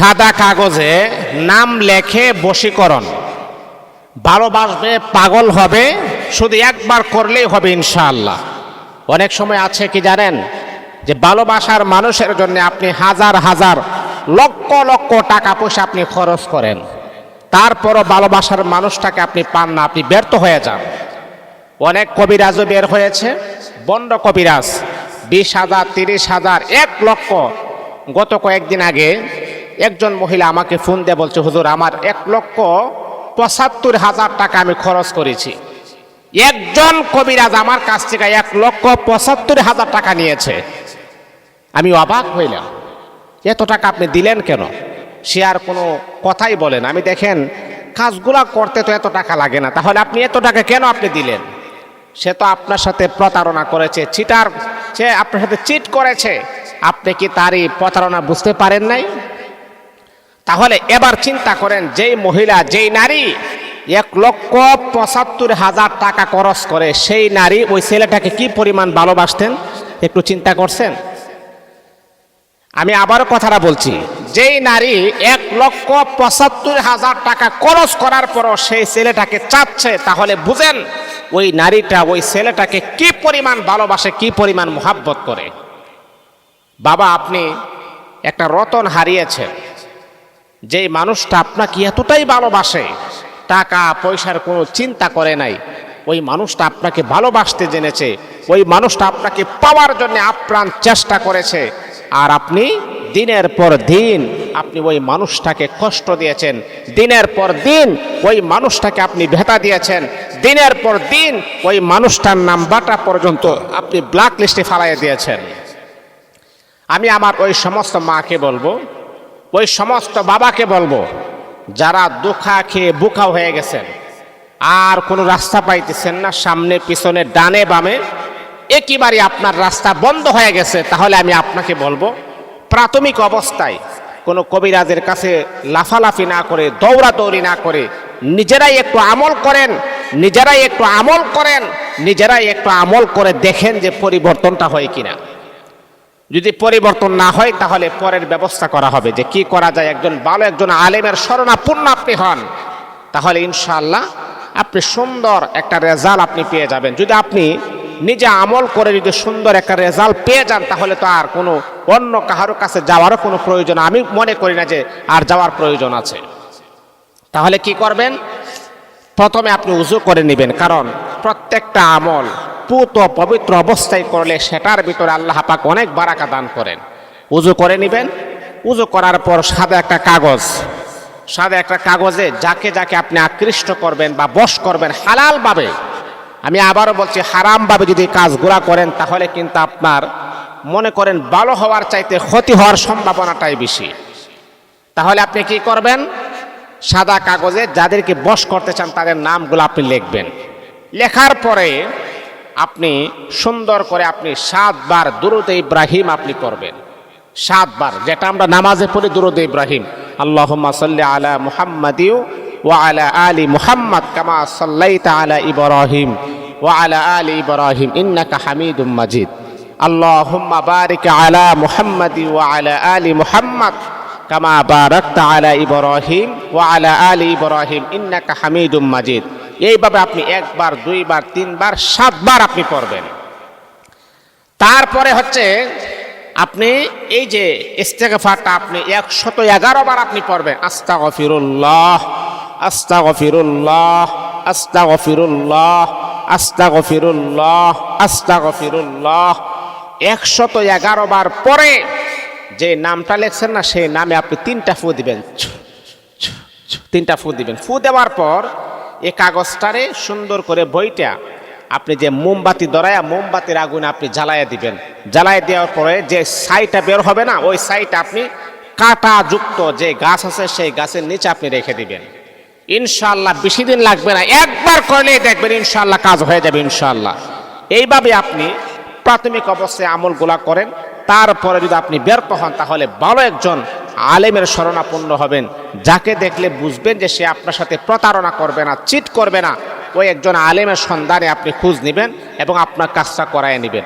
সাদা কাগজে নাম লেখে বশীকরণ। ভালোবাসবে, পাগল হবে, শুধু একবার করলেই হবে ইনশাআল্লাহ। অনেক সময় আছে কি জানেন, যে ভালোবাসার মানুষের জন্য আপনি হাজার হাজার লক্ষ লক্ষ টাকা পয়সা আপনি খরচ করেন, তারপরও ভালোবাসার মানুষটাকে আপনি পান না, আপনি ব্যর্থ হয়ে যান। অনেক কবিরাজও বের হয়েছে, বন্ড কবিরাজ, 20,000, 30,000, 1 লক্ষ। গত কয়েকদিন আগে একজন মহিলা আমাকে ফোন দিয়ে বলছে, হুজুর আমার 1,75,000 টাকা আমি খরচ করেছি। একজন কবিরাজ আমার কাছ থেকে 1,75,000 টাকা নিয়েছে। আমি অবাক হইলাম, এত টাকা আপনি দিলেন কেন? সে আর কোনো কথাই বলে না। আমি দেখেন কাজগুলা করতে তো এত টাকা লাগে না, তাহলে আপনি এত টাকা কেন আপনি দিলেন? সে তো আপনার সাথে প্রতারণা করেছে, চিটার, সে আপনার সাথে চিট করেছে। আপনি কি তারই প্রতারণা বুঝতে পারেন নাই? তাহলে এবার চিন্তা করেন, যেই মহিলা, যেই নারী 1,75,000 টাকা খরচ করে, সেই নারী ওই ছেলেটাকে কি পরিমাণ ভালোবাসতেন একটু চিন্তা করছেন? আমি আবারও কথাটা বলছি, যেই নারী 1,75,000 টাকা খরচ করার পরও সেই ছেলেটাকে চাচ্ছে, তাহলে বুঝেন ওই নারীটা ওই ছেলেটাকে কি পরিমাণ ভালোবাসে, কি পরিমাণ মোহাব্বত করে। বাবা, আপনি একটা রতন হারিয়েছেন, যেই মানুষটা আপনাকে এতটাই ভালোবাসে, টাকা পয়সার কোনো চিন্তা করে নাই, ওই মানুষটা আপনাকে ভালোবাসতে জেনেছে, ওই মানুষটা আপনাকে পাওয়ার জন্য আপ্রাণ চেষ্টা করেছে, আর আপনি দিনের পর দিন আপনি ওই মানুষটাকে কষ্ট দিয়েছেন, দিনের পর দিন ওই মানুষটাকে আপনি ভেতা দিয়েছেন, দিনের পর দিন ওই মানুষটার নাম্বারটা পর্যন্ত আপনি ব্ল্যাক লিস্টে ফালাইয়ে দিয়েছেন। আমি আমার ওই সমস্ত মাকে বলবো, ওই সমস্ত বাবাকে বলবো, যারা দুঃখা খেয়ে বুকা হয়ে গেছেন, আর কোনো রাস্তা পাইতেছেন না, সামনে পিছনে ডানে বামে একেবারে আপনার রাস্তা বন্ধ হয়ে গেছে, তাহলে আমি আপনাকে বলবো, প্রাথমিক অবস্থায় কোনো কবিরাজের কাছে লাফালাফি না করে, দৌড়াদৌড়ি না করে, নিজেরাই একটু আমল করেন, নিজেরাই একটু আমল করেন, নিজেরাই একটু আমল করে দেখেন যে পরিবর্তনটা হয় কিনা। যদি পরিবর্তন না হয়, তাহলে পরের ব্যবস্থা করা হবে যে কি করা যায়। একজন ভালো একজন আলেমের শরণাপন্ন আপনি হন, তাহলে ইনশাআল্লাহ আপনি সুন্দর একটা রেজাল্ট আপনি পেয়ে যাবেন। যদি আপনি নিজে আমল করে যদি সুন্দর একটা রেজাল্ট পেয়ে যান, তাহলে তো আর কোনো অন্য কারোর কাছে যাওয়ারও কোনো প্রয়োজন, আমি মনে করি না যে আর যাওয়ার প্রয়োজন আছে। তাহলে কি করবেন? প্রথমে আপনি উযু করে নেবেন, কারণ প্রত্যেকটা আমল পুত পবিত্র অবস্থায় করলে সেটার ভিতরে আল্লাহ পাক অনেক বারাকা দান করেন। উযু করে নেবেন, উযু করার পর সাদা একটা কাগজে যাকে যাকে আপনি আকৃষ্ট করবেন বা বশ করবেন হালালভাবে, আমি আবারও বলছি হারামভাবে যদি কাজগুলা করেন, তাহলে কিন্তু আপনার মনে করেন ভালো হওয়ার চাইতে ক্ষতি হওয়ার সম্ভাবনাটাই বেশি। তাহলে আপনি কি করবেন? সাদা কাগজে যাদেরকে বশ করতে চান তাদের নামগুলো আপনি লিখবেন। লেখার পরে আপনি সুন্দর করে আপনি 7 বার দুরূদে ইব্রাহিম আপনি পড়বেন। 7 বার, যেটা আমরা নামাজে পড়ি দুরূদে ইব্রাহিম, আল্লাহুম্মা সাল্লি আলা মুহাম্মাদিউ ওয়া আলা আলি মুহাম্মাদ কামা সাল্লাইতা আলা ইব্রাহিম ওয়া আলা আলি ইব্রাহিম ইন্নাকা হামিদুম মাজিদ। আল্লাহুম্মা বারিক আলা মুহাম্মাদি ওয়া আলা আলি মুহাম্মাদ কামা বারাকতা আলা ইব্রাহিম ওয়া আলা আলি ইব্রাহিম ইন্নাকা হামিদুম মাজিদ। এইভাবে আপনি 1 বার, 2 বার, 3 বার, 7 বার আপনি পড়বেন। তারপরে হচ্ছে আপনি এই যে ইস্তেগফারটা আপনি 111 বার আপনি পড়বেন। আস্তাগফিরুল্লাহ, আস্তাগফিরুল্লাহ, আস্তাগফিরুল্লাহ, আস্তাগফিরুল্লাহ, আস্তাগফিরুল্লাহ। 111 বার পরে যে নামটা লেখছেন না, সেই নামে আপনি 3টা ফু দিবেন, 3টা ফু দিবেন। ফু দেওয়ার পর এই কাগজটারে সুন্দর করে বইটা আপনি যে মোমবাতি ধরায়া মোমবাতির আগুনে আপনি জ্বালাইয়া দিবেন। জ্বালাইয়া দেওয়ার পরে যে ছাইটা বের হবে না, ওই ছাইটা আপনি কাঁটা যুক্ত যে গাছ আছে সেই গাছের নিচে আপনি রেখে দিবেন। ইনশাআল্লাহ বেশি দিন লাগবে না, একবার করলেই দেখবেন ইনশাআল্লাহ কাজ হয়ে যাবে ইনশাআল্লাহ। এইভাবে আপনি প্রাথমিক অবস্থায় আমলগুলা করেন। তারপরে যদি আপনি ব্যর্থ হন, তাহলে ভালো একজন আলেমের শরণাপন্ন হবেন, যাকে দেখলে বুঝবেন যে সে আপনার সাথে প্রতারণা করবে না, চিট করবে না। ওই একজন আলেমের সন্ধানে আপনি খোঁজ নেবেন এবং আপনার কাজটা করায় নেবেন।